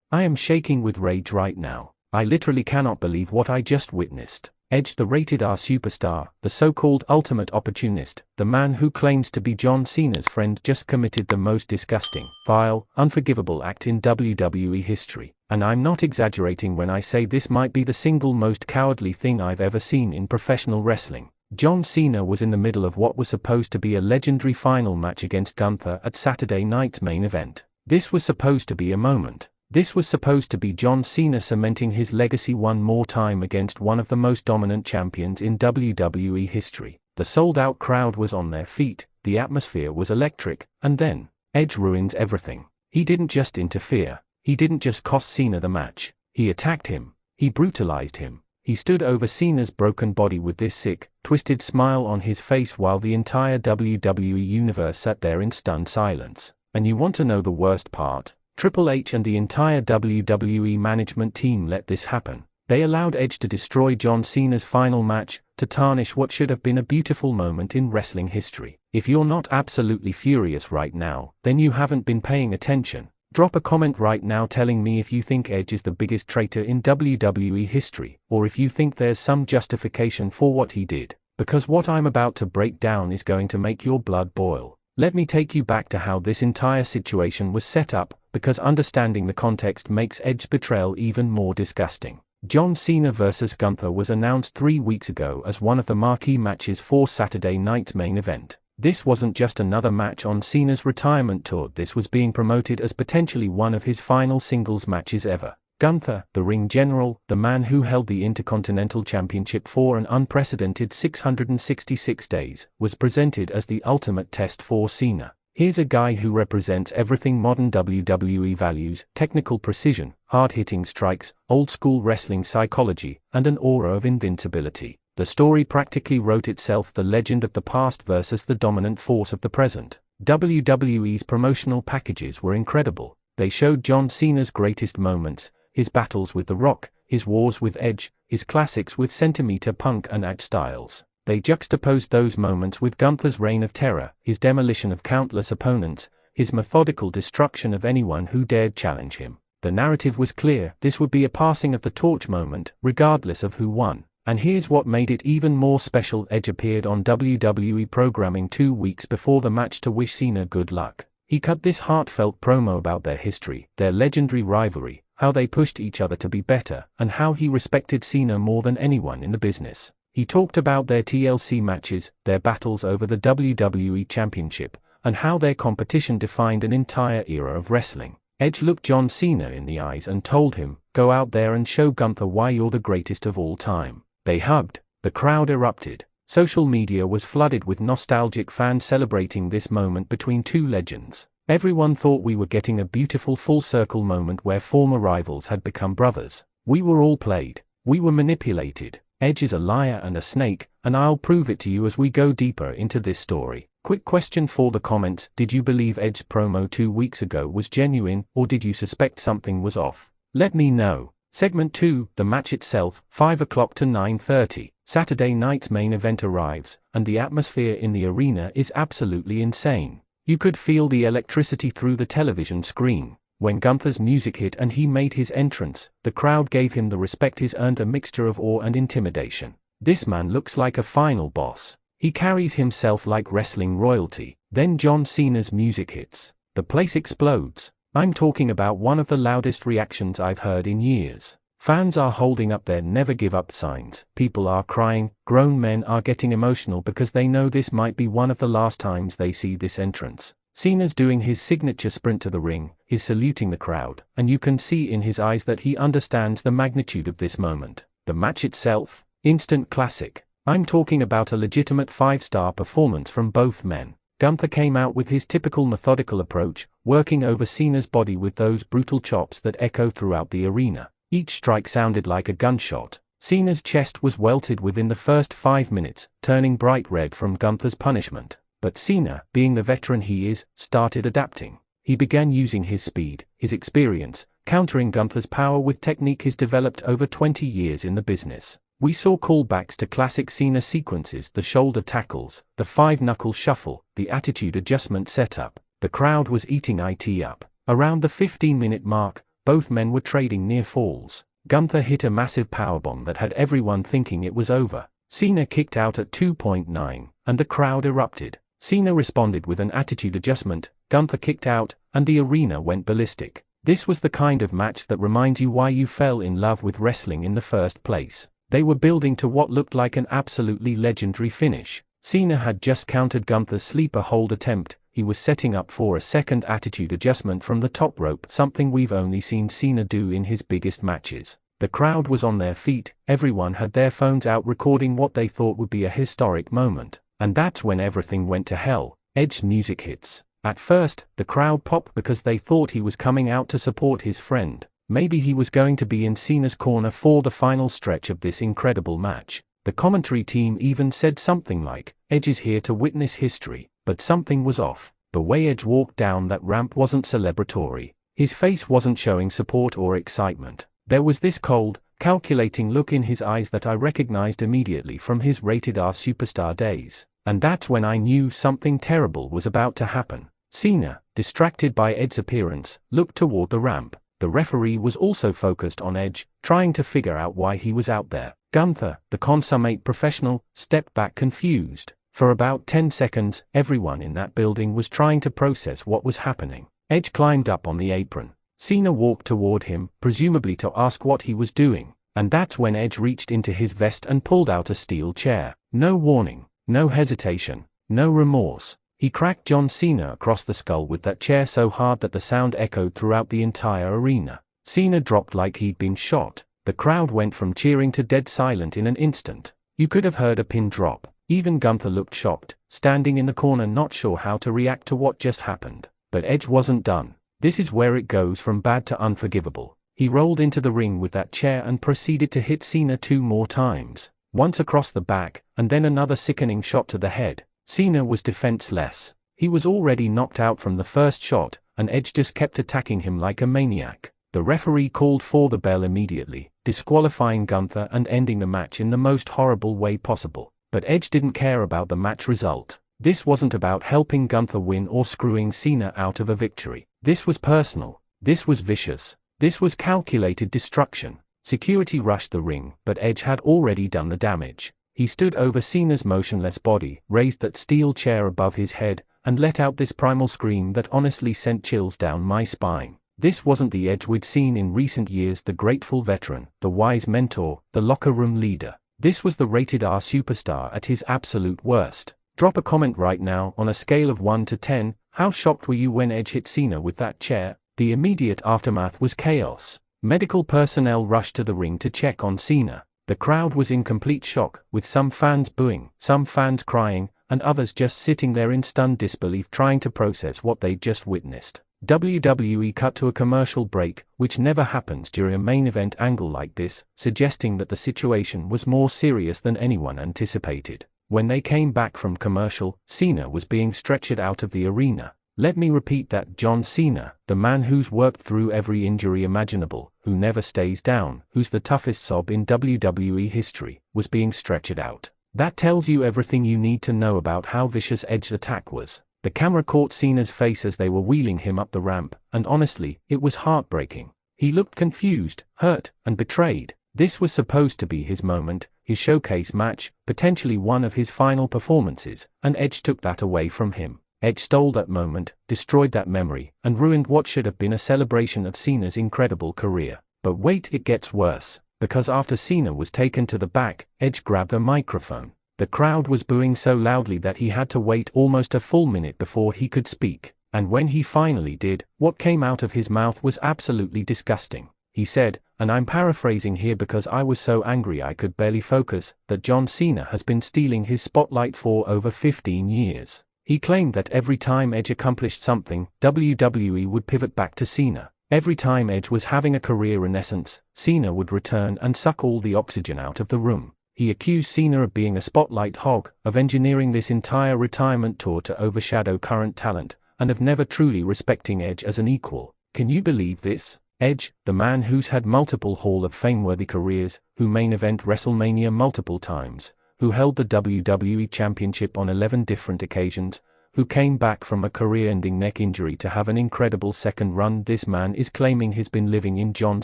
I am shaking with rage right now. I literally cannot believe what I just witnessed. Edge, the rated R superstar, the so-called ultimate opportunist, the man who claims to be John Cena's friend, just committed the most disgusting, vile, unforgivable act in WWE history. And I'm not exaggerating when I say this might be the single most cowardly thing I've ever seen in professional wrestling. John Cena was in the middle of what was supposed to be a legendary final match against Gunther at Saturday night's main event. This was supposed to be a moment. This was supposed to be John Cena cementing his legacy one more time against one of the most dominant champions in WWE history. The sold-out crowd was on their feet, the atmosphere was electric, and then, Edge ruins everything. He didn't just interfere. He didn't just cost Cena the match. He attacked him. He brutalized him. He stood over Cena's broken body with this sick, twisted smile on his face while the entire WWE universe sat there in stunned silence. And you want to know the worst part? Triple H and the entire WWE management team let this happen. They allowed Edge to destroy John Cena's final match, to tarnish what should have been a beautiful moment in wrestling history. If you're not absolutely furious right now, then you haven't been paying attention. Drop a comment right now telling me if you think Edge is the biggest traitor in WWE history, or if you think there's some justification for what he did, because what I'm about to break down is going to make your blood boil. Let me take you back to how this entire situation was set up, because understanding the context makes Edge's betrayal even more disgusting. John Cena vs. Gunther was announced 3 weeks ago as one of the marquee matches for Saturday night's main event. This wasn't just another match on Cena's retirement tour, this was being promoted as potentially one of his final singles matches ever. Gunther, the ring general, the man who held the Intercontinental Championship for an unprecedented 666 days, was presented as the ultimate test for Cena. Here's a guy who represents everything modern WWE values: technical precision, hard-hitting strikes, old-school wrestling psychology, and an aura of invincibility. The story practically wrote itself: the legend of the past versus the dominant force of the present. WWE's promotional packages were incredible. They showed John Cena's greatest moments, his battles with The Rock, his wars with Edge, his classics with Centimeter Punk and AJ Styles. They juxtaposed those moments with Gunther's reign of terror, his demolition of countless opponents, his methodical destruction of anyone who dared challenge him. The narrative was clear: this would be a passing of the torch moment, regardless of who won. And here's what made it even more special: Edge appeared on WWE programming 2 weeks before the match to wish Cena good luck. He cut this heartfelt promo about their history, their legendary rivalry, how they pushed each other to be better, and how he respected Cena more than anyone in the business. He talked about their TLC matches, their battles over the WWE Championship, and how their competition defined an entire era of wrestling. Edge looked John Cena in the eyes and told him, "Go out there and show Gunther why you're the greatest of all time." They hugged. The crowd erupted. Social media was flooded with nostalgic fans celebrating this moment between two legends. Everyone thought we were getting a beautiful full-circle moment where former rivals had become brothers. We were all played. We were manipulated. Edge is a liar and a snake, and I'll prove it to you as we go deeper into this story. Quick question for the comments: did you believe Edge's promo 2 weeks ago was genuine, or did you suspect something was off? Let me know. Segment 2, the match itself, 5 o'clock to 9:30. Saturday night's main event arrives, and the atmosphere in the arena is absolutely insane. You could feel the electricity through the television screen. When Gunther's music hit and he made his entrance, the crowd gave him the respect he's earned, a mixture of awe and intimidation. This man looks like a final boss. He carries himself like wrestling royalty. Then John Cena's music hits. The place explodes. I'm talking about one of the loudest reactions I've heard in years. Fans are holding up their never give up signs. People are crying. Grown men are getting emotional because they know this might be one of the last times they see this entrance. Cena's doing his signature sprint to the ring, he's saluting the crowd, and you can see in his eyes that he understands the magnitude of this moment. The match itself, instant classic. I'm talking about a legitimate 5-star performance from both men. Gunther came out with his typical methodical approach, working over Cena's body with those brutal chops that echo throughout the arena. Each strike sounded like a gunshot. Cena's chest was welted within the first 5 minutes, turning bright red from Gunther's punishment. But Cena, being the veteran he is, started adapting. He began using his speed, his experience, countering Gunther's power with technique he's developed over 20 years in the business. We saw callbacks to classic Cena sequences: the shoulder tackles, the 5-knuckle shuffle, the attitude adjustment setup. The crowd was eating it up. Around the 15-minute mark, Both men were trading near falls. Gunther hit a massive powerbomb that had everyone thinking it was over. Cena kicked out at 2.9, and the crowd erupted. Cena responded with an attitude adjustment, Gunther kicked out, and the arena went ballistic. This was the kind of match that reminds you why you fell in love with wrestling in the first place. They were building to what looked like an absolutely legendary finish. Cena had just countered Gunther's sleeper hold attempt. He was setting up for a second attitude adjustment from the top rope, something we've only seen Cena do in his biggest matches. The crowd was on their feet, everyone had their phones out recording what they thought would be a historic moment. And that's when everything went to hell. Edge's music hits. At first, the crowd popped because they thought he was coming out to support his friend. Maybe he was going to be in Cena's corner for the final stretch of this incredible match. The commentary team even said something like, Edge is here to witness history, but something was off. The way Edge walked down that ramp wasn't celebratory. His face wasn't showing support or excitement. There was this cold, calculating look in his eyes that I recognized immediately from his Rated R Superstar days. And that's when I knew something terrible was about to happen. Cena, distracted by Edge's appearance, looked toward the ramp. The referee was also focused on Edge, trying to figure out why he was out there. Gunther, the consummate professional, stepped back confused. For about 10 seconds, everyone in that building was trying to process what was happening. Edge climbed up on the apron. Cena walked toward him, presumably to ask what he was doing. And that's when Edge reached into his vest and pulled out a steel chair. No warning, no hesitation, no remorse. He cracked John Cena across the skull with that chair so hard that the sound echoed throughout the entire arena. Cena dropped like he'd been shot. The crowd went from cheering to dead silent in an instant. You could have heard a pin drop. Even Gunther looked shocked, standing in the corner not sure how to react to what just happened. But Edge wasn't done. This is where it goes from bad to unforgivable. He rolled into the ring with that chair and proceeded to hit Cena 2 more times. Once across the back, and then another sickening shot to the head. Cena was defenseless. He was already knocked out from the first shot, and Edge just kept attacking him like a maniac. The referee called for the bell immediately, disqualifying Gunther and ending the match in the most horrible way possible. But Edge didn't care about the match result. This wasn't about helping Gunther win or screwing Cena out of a victory. This was personal. This was vicious. This was calculated destruction. Security rushed the ring, but Edge had already done the damage. He stood over Cena's motionless body, raised that steel chair above his head, and let out this primal scream that honestly sent chills down my spine. This wasn't the Edge we'd seen in recent years, the grateful veteran, the wise mentor, the locker room leader. This was the Rated R Superstar at his absolute worst. Drop a comment right now on a scale of 1 to 10, how shocked were you when Edge hit Cena with that chair? The immediate aftermath was chaos. Medical personnel rushed to the ring to check on Cena. The crowd was in complete shock, with some fans booing, some fans crying, and others just sitting there in stunned disbelief trying to process what they'd just witnessed. WWE cut to a commercial break, which never happens during a main event angle like this, suggesting that the situation was more serious than anyone anticipated. When they came back from commercial, Cena was being stretchered out of the arena. Let me repeat that: John Cena, the man who's worked through every injury imaginable, who never stays down, who's the toughest sob in WWE history, was being stretchered out. That tells you everything you need to know about how vicious Edge's attack was. The camera caught Cena's face as they were wheeling him up the ramp, and honestly, it was heartbreaking. He looked confused, hurt, and betrayed. This was supposed to be his moment, his showcase match, potentially one of his final performances, and Edge took that away from him. Edge stole that moment, destroyed that memory, and ruined what should have been a celebration of Cena's incredible career. But wait, it gets worse, because after Cena was taken to the back, Edge grabbed a microphone. The crowd was booing so loudly that he had to wait almost a full minute before he could speak, and when he finally did, what came out of his mouth was absolutely disgusting. He said, and I'm paraphrasing here because I was so angry I could barely focus, that John Cena has been stealing his spotlight for over 15 years. He claimed that every time Edge accomplished something, WWE would pivot back to Cena. Every time Edge was having a career renaissance, Cena would return and suck all the oxygen out of the room. He accused Cena of being a spotlight hog, of engineering this entire retirement tour to overshadow current talent, and of never truly respecting Edge as an equal. Can you believe this? Edge, the man who's had multiple Hall of Fame-worthy careers, who main event WrestleMania multiple times, who held the WWE Championship on 11 different occasions, who came back from a career-ending neck injury to have an incredible second run. This man is claiming he's been living in John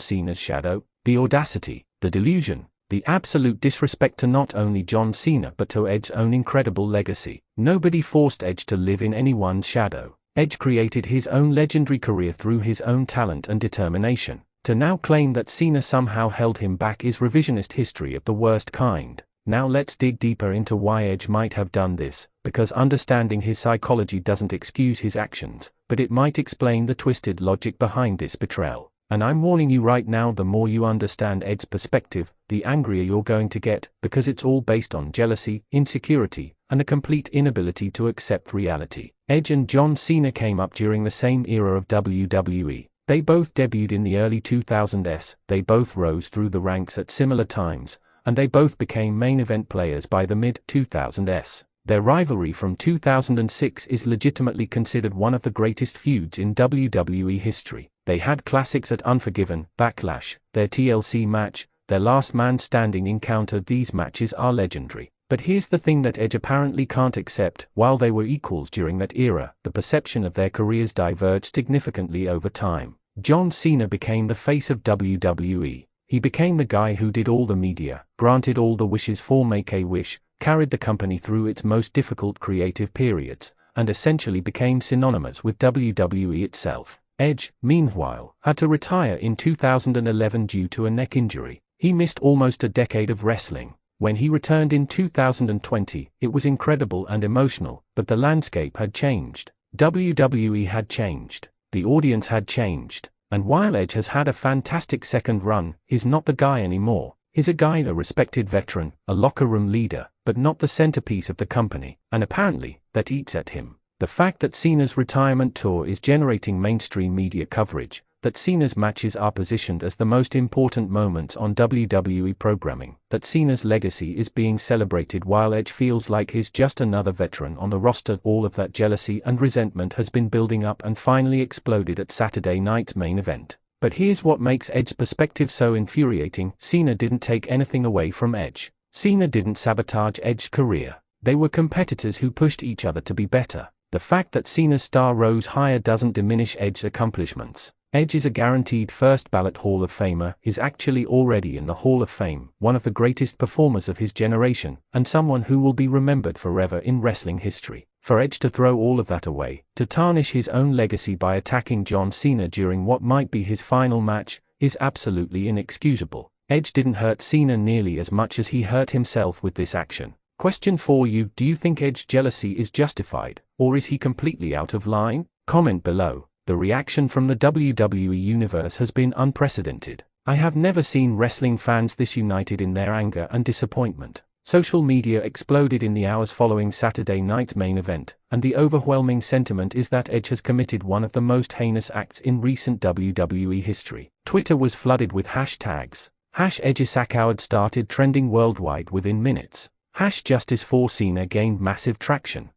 Cena's shadow. The audacity, the delusion, the absolute disrespect to not only John Cena but to Edge's own incredible legacy. Nobody forced Edge to live in anyone's shadow. Edge created his own legendary career through his own talent and determination. To now claim that Cena somehow held him back is revisionist history of the worst kind. Now let's dig deeper into why Edge might have done this, because understanding his psychology doesn't excuse his actions, but it might explain the twisted logic behind this betrayal. And I'm warning you right now, the more you understand Edge's perspective, the angrier you're going to get, because it's all based on jealousy, insecurity, and a complete inability to accept reality. Edge and John Cena came up during the same era of WWE. They both debuted in the early 2000s, they both rose through the ranks at similar times, and they both became main event players by the mid-2000s. Their rivalry from 2006 is legitimately considered one of the greatest feuds in WWE history. They had classics at Unforgiven, Backlash, their TLC match, their Last Man Standing encounter. These matches are legendary. But here's the thing that Edge apparently can't accept: while they were equals during that era, the perception of their careers diverged significantly over time. John Cena became the face of WWE. He became the guy who did all the media, granted all the wishes for Make-A-Wish, carried the company through its most difficult creative periods, and essentially became synonymous with WWE itself. Edge, meanwhile, had to retire in 2011 due to a neck injury. He missed almost a decade of wrestling. When he returned in 2020, it was incredible and emotional, but the landscape had changed. WWE had changed. The audience had changed. And while Edge has had a fantastic second run, he's not the guy anymore. He's a guy, a respected veteran, a locker room leader, but not the centerpiece of the company, and apparently, that eats at him. The fact that Cena's retirement tour is generating mainstream media coverage, that Cena's matches are positioned as the most important moments on WWE programming, that Cena's legacy is being celebrated while Edge feels like he's just another veteran on the roster. All of that jealousy and resentment has been building up and finally exploded at Saturday night's main event. But here's what makes Edge's perspective so infuriating: Cena didn't take anything away from Edge. Cena didn't sabotage Edge's career. They were competitors who pushed each other to be better. The fact that Cena's star rose higher doesn't diminish Edge's accomplishments. Edge is a guaranteed first ballot Hall of Famer, is actually already in the Hall of Fame, one of the greatest performers of his generation, and someone who will be remembered forever in wrestling history. For Edge to throw all of that away, to tarnish his own legacy by attacking John Cena during what might be his final match, is absolutely inexcusable. Edge didn't hurt Cena nearly as much as he hurt himself with this action. Question for you: do you think Edge's jealousy is justified, or is he completely out of line? Comment below. The reaction from the WWE universe has been unprecedented. I have never seen wrestling fans this united in their anger and disappointment. Social media exploded in the hours following Saturday night's main event, and the overwhelming sentiment is that Edge has committed one of the most heinous acts in recent WWE history. Twitter was flooded with hashtags. #EdgeIsAcoward started trending worldwide within minutes. #Justice for Cena gained massive traction.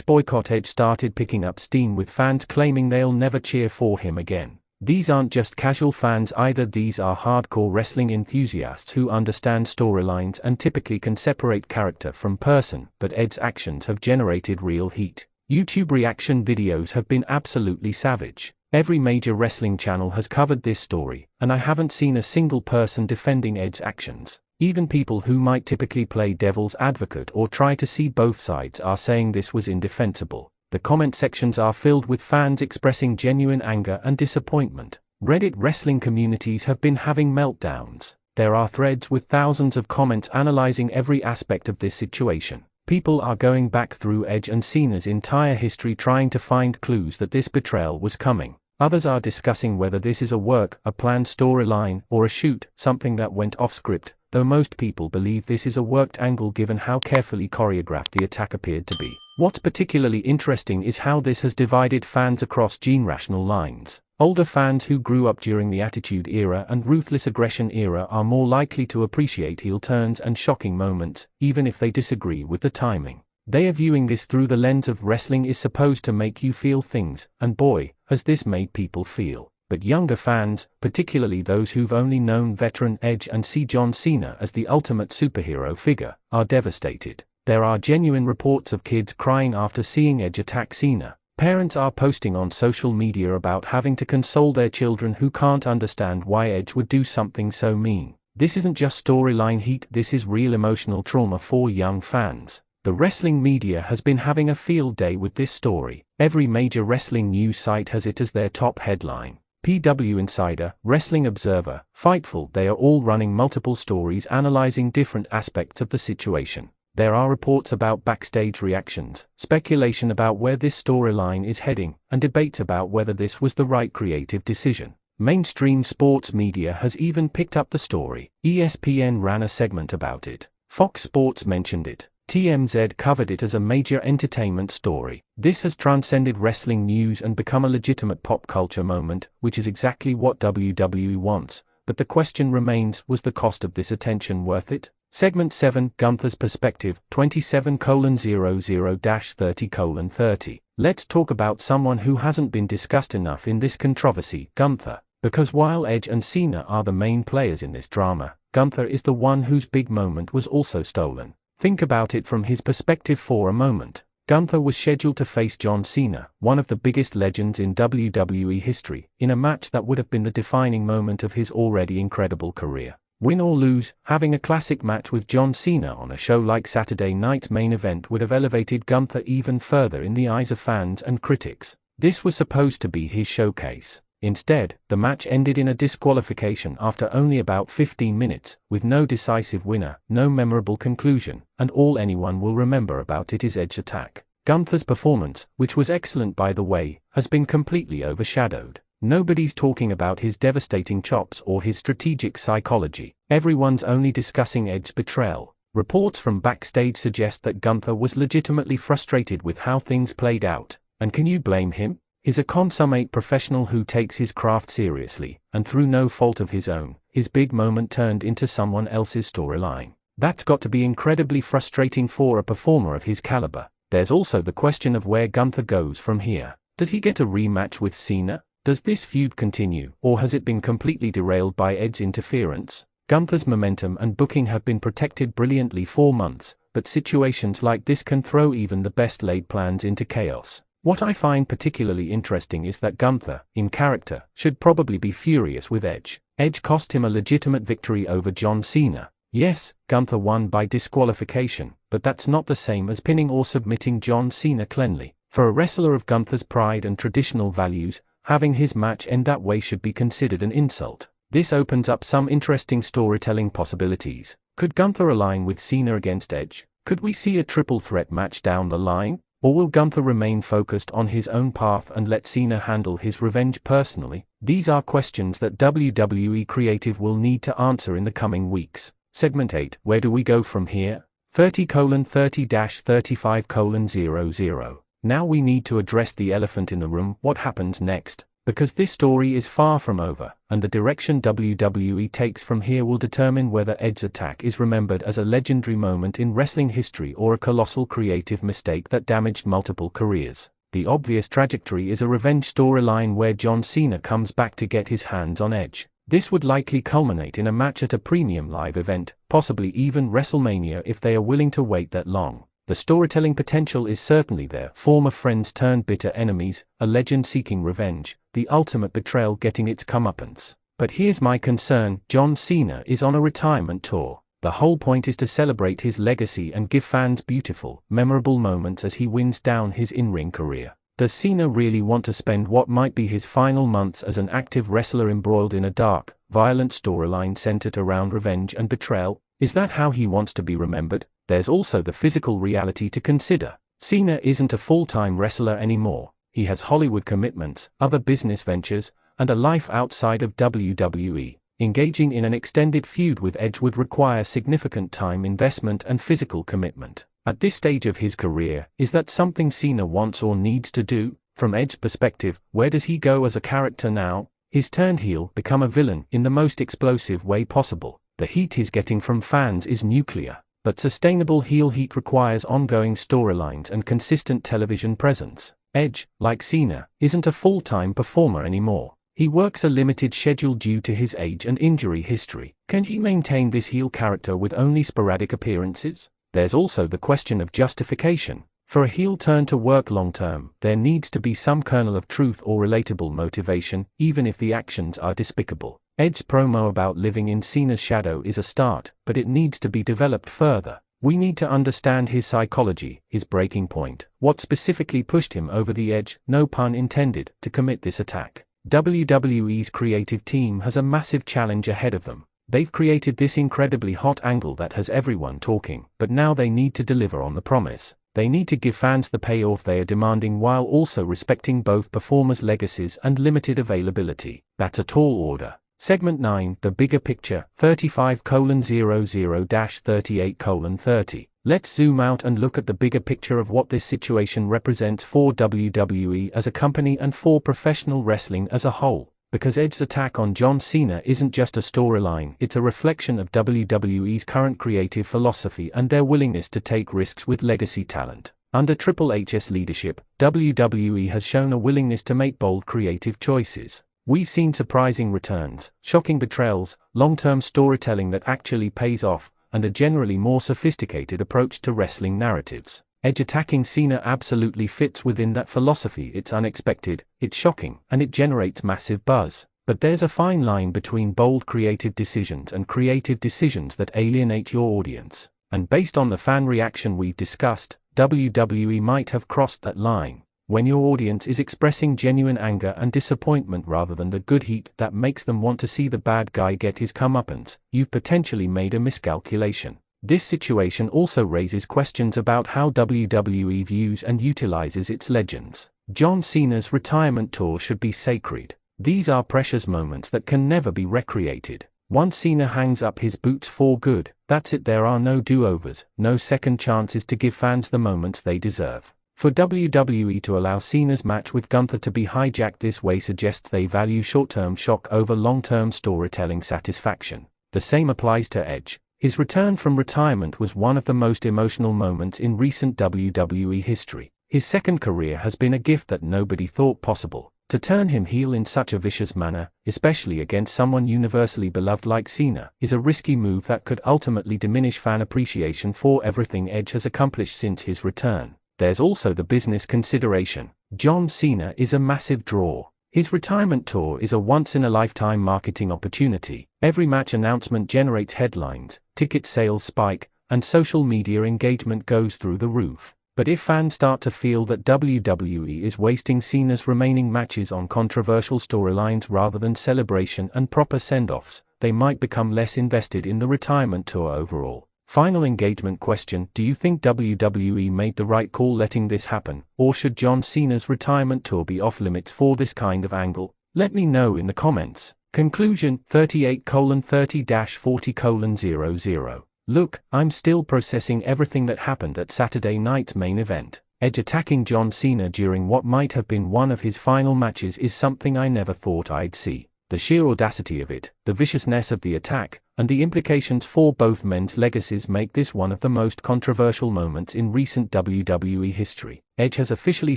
#Boycott Edge started picking up steam, with fans claiming they'll never cheer for him again. These aren't just casual fans either, these are hardcore wrestling enthusiasts who understand storylines and typically can separate character from person, but Edge's actions have generated real heat. YouTube reaction videos have been absolutely savage. Every major wrestling channel has covered this story, and I haven't seen a single person defending Edge's actions. Even people who might typically play devil's advocate or try to see both sides are saying this was indefensible. The comment sections are filled with fans expressing genuine anger and disappointment. Reddit wrestling communities have been having meltdowns. There are threads with thousands of comments analyzing every aspect of this situation. People are going back through Edge and Cena's entire history trying to find clues that this betrayal was coming. Others are discussing whether this is a work, a planned storyline, or a shoot, something that went off script, though most people believe this is a worked angle given how carefully choreographed the attack appeared to be. What's particularly interesting is how this has divided fans across generational lines. Older fans who grew up during the Attitude Era and Ruthless Aggression Era are more likely to appreciate heel turns and shocking moments, even if they disagree with the timing. They are viewing this through the lens of wrestling is supposed to make you feel things, and boy, has this made people feel. But younger fans, particularly those who've only known veteran Edge and see John Cena as the ultimate superhero figure, are devastated. There are genuine reports of kids crying after seeing Edge attack Cena. Parents are posting on social media about having to console their children who can't understand why Edge would do something so mean. This isn't just storyline heat, this is real emotional trauma for young fans. The wrestling media has been having a field day with this story. Every major wrestling news site has it as their top headline. PW Insider, Wrestling Observer, Fightful, they are all running multiple stories analyzing different aspects of the situation. There are reports about backstage reactions, speculation about where this storyline is heading, and debates about whether this was the right creative decision. Mainstream sports media has even picked up the story. ESPN ran a segment about it. Fox Sports mentioned it. TMZ covered it as a major entertainment story. This has transcended wrestling news and become a legitimate pop culture moment, which is exactly what WWE wants. But the question remains, was the cost of this attention worth it? Segment 7, Gunther's Perspective, 27:00-30:30. Let's talk about someone who hasn't been discussed enough in this controversy, Gunther. Because while Edge and Cena are the main players in this drama, Gunther is the one whose big moment was also stolen. Think about it from his perspective for a moment. Gunther was scheduled to face John Cena, one of the biggest legends in WWE history, in a match that would have been the defining moment of his already incredible career. Win or lose, having a classic match with John Cena on a show like Saturday Night's Main Event would have elevated Gunther even further in the eyes of fans and critics. This was supposed to be his showcase. Instead, the match ended in a disqualification after only about 15 minutes, with no decisive winner, no memorable conclusion, and all anyone will remember about it is Edge's attack. Gunther's performance, which was excellent by the way, has been completely overshadowed. Nobody's talking about his devastating chops or his strategic psychology. Everyone's only discussing Edge's betrayal. Reports from backstage suggest that Gunther was legitimately frustrated with how things played out. And can you blame him? He's a consummate professional who takes his craft seriously, and through no fault of his own, his big moment turned into someone else's storyline. That's got to be incredibly frustrating for a performer of his caliber. There's also the question of where Gunther goes from here. Does he get a rematch with Cena? Does this feud continue, or has it been completely derailed by Edge's interference? Gunther's momentum and booking have been protected brilliantly for months, but situations like this can throw even the best laid plans into chaos. What I find particularly interesting is that Gunther, in character, should probably be furious with Edge. Edge cost him a legitimate victory over John Cena. Yes, Gunther won by disqualification, but that's not the same as pinning or submitting John Cena cleanly. For a wrestler of Gunther's pride and traditional values, having his match end that way should be considered an insult. This opens up some interesting storytelling possibilities. Could Gunther align with Cena against Edge? Could we see a triple threat match down the line? Or will Gunther remain focused on his own path and let Cena handle his revenge personally? These are questions that WWE creative will need to answer in the coming weeks. Segment 8, where do we go from here? 30:30-35:00. Now we need to address the elephant in the room, what happens next? Because this story is far from over, and the direction WWE takes from here will determine whether Edge's attack is remembered as a legendary moment in wrestling history or a colossal creative mistake that damaged multiple careers. The obvious trajectory is a revenge storyline where John Cena comes back to get his hands on Edge. This would likely culminate in a match at a premium live event, possibly even WrestleMania if they are willing to wait that long. The storytelling potential is certainly there. Former friends turned bitter enemies, a legend seeking revenge, the ultimate betrayal getting its comeuppance. But here's my concern, John Cena is on a retirement tour. The whole point is to celebrate his legacy and give fans beautiful, memorable moments as he winds down his in-ring career. Does Cena really want to spend what might be his final months as an active wrestler embroiled in a dark, violent storyline centered around revenge and betrayal? Is that how he wants to be remembered? There's also the physical reality to consider. Cena isn't a full-time wrestler anymore. He has Hollywood commitments, other business ventures, and a life outside of WWE. Engaging in an extended feud with Edge would require significant time investment and physical commitment. At this stage of his career, is that something Cena wants or needs to do? From Edge's perspective, where does he go as a character now? He's turned heel, become a villain, in the most explosive way possible. The heat he's getting from fans is nuclear. But sustainable heel heat requires ongoing storylines and consistent television presence. Edge, like Cena, isn't a full-time performer anymore. He works a limited schedule due to his age and injury history. Can he maintain this heel character with only sporadic appearances? There's also the question of justification. For a heel turn to work long-term, there needs to be some kernel of truth or relatable motivation, even if the actions are despicable. Edge's promo about living in Cena's shadow is a start, but it needs to be developed further. We need to understand his psychology, his breaking point, what specifically pushed him over the edge, no pun intended, to commit this attack. WWE's creative team has a massive challenge ahead of them. They've created this incredibly hot angle that has everyone talking, but now they need to deliver on the promise. They need to give fans the payoff they are demanding while also respecting both performers' legacies and limited availability. That's a tall order. Segment 9, The Bigger Picture, 35:00-38:30. Let's zoom out and look at the bigger picture of what this situation represents for WWE as a company and for professional wrestling as a whole. Because Edge's attack on John Cena isn't just a storyline, it's a reflection of WWE's current creative philosophy and their willingness to take risks with legacy talent. Under Triple H's leadership, WWE has shown a willingness to make bold creative choices. We've seen surprising returns, shocking betrayals, long-term storytelling that actually pays off, and a generally more sophisticated approach to wrestling narratives. Edge attacking Cena absolutely fits within that philosophy. It's unexpected, it's shocking, and it generates massive buzz. But there's a fine line between bold creative decisions and creative decisions that alienate your audience. And based on the fan reaction we've discussed, WWE might have crossed that line. When your audience is expressing genuine anger and disappointment rather than the good heat that makes them want to see the bad guy get his comeuppance, you've potentially made a miscalculation. This situation also raises questions about how WWE views and utilizes its legends. John Cena's retirement tour should be sacred. These are precious moments that can never be recreated. Once Cena hangs up his boots for good, that's it. There are no do-overs, no second chances to give fans the moments they deserve. For WWE to allow Cena's match with Gunther to be hijacked this way suggests they value short-term shock over long-term storytelling satisfaction. The same applies to Edge. His return from retirement was one of the most emotional moments in recent WWE history. His second career has been a gift that nobody thought possible. To turn him heel in such a vicious manner, especially against someone universally beloved like Cena, is a risky move that could ultimately diminish fan appreciation for everything Edge has accomplished since his return. There's also the business consideration. John Cena is a massive draw. His retirement tour is a once-in-a-lifetime marketing opportunity. Every match announcement generates headlines, ticket sales spike, and social media engagement goes through the roof. But if fans start to feel that WWE is wasting Cena's remaining matches on controversial storylines rather than celebration and proper send-offs, they might become less invested in the retirement tour overall. Final engagement question: do you think WWE made the right call letting this happen, or should John Cena's retirement tour be off-limits for this kind of angle? Let me know in the comments. Conclusion: 38:30-40:00. Look, I'm still processing everything that happened at Saturday night's main event. Edge attacking John Cena during what might have been one of his final matches is something I never thought I'd see. The sheer audacity of it, the viciousness of the attack, and the implications for both men's legacies make this one of the most controversial moments in recent WWE history. Edge has officially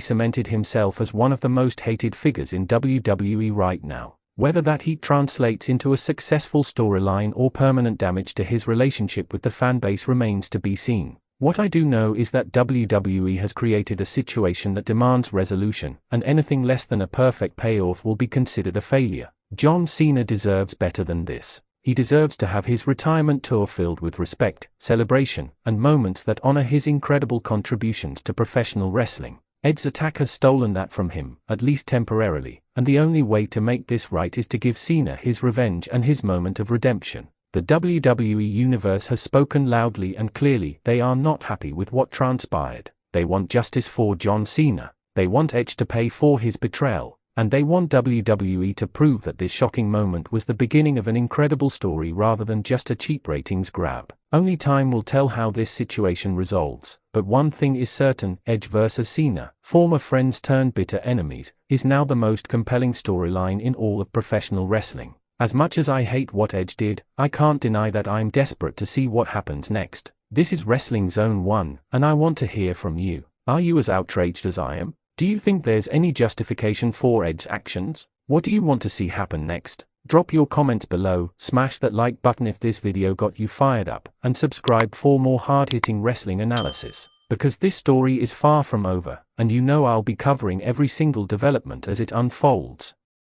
cemented himself as one of the most hated figures in WWE right now. Whether that heat translates into a successful storyline or permanent damage to his relationship with the fanbase remains to be seen. What I do know is that WWE has created a situation that demands resolution, and anything less than a perfect payoff will be considered a failure. John Cena deserves better than this. He deserves to have his retirement tour filled with respect, celebration, and moments that honor his incredible contributions to professional wrestling. Edge's attack has stolen that from him, at least temporarily, and the only way to make this right is to give Cena his revenge and his moment of redemption. The WWE Universe has spoken loudly and clearly. They are not happy with what transpired. They want justice for John Cena. They want Edge to pay for his betrayal. And they want WWE to prove that this shocking moment was the beginning of an incredible story rather than just a cheap ratings grab. Only time will tell how this situation resolves, but one thing is certain: Edge vs Cena, former friends turned bitter enemies, is now the most compelling storyline in all of professional wrestling. As much as I hate what Edge did, I can't deny that I'm desperate to see what happens next. This is Wrestling Zone 1, and I want to hear from you. Are you as outraged as I am? Do you think there's any justification for Edge's actions? What do you want to see happen next? Drop your comments below, smash that like button if this video got you fired up, and subscribe for more hard-hitting wrestling analysis, because this story is far from over, and you know I'll be covering every single development as it unfolds.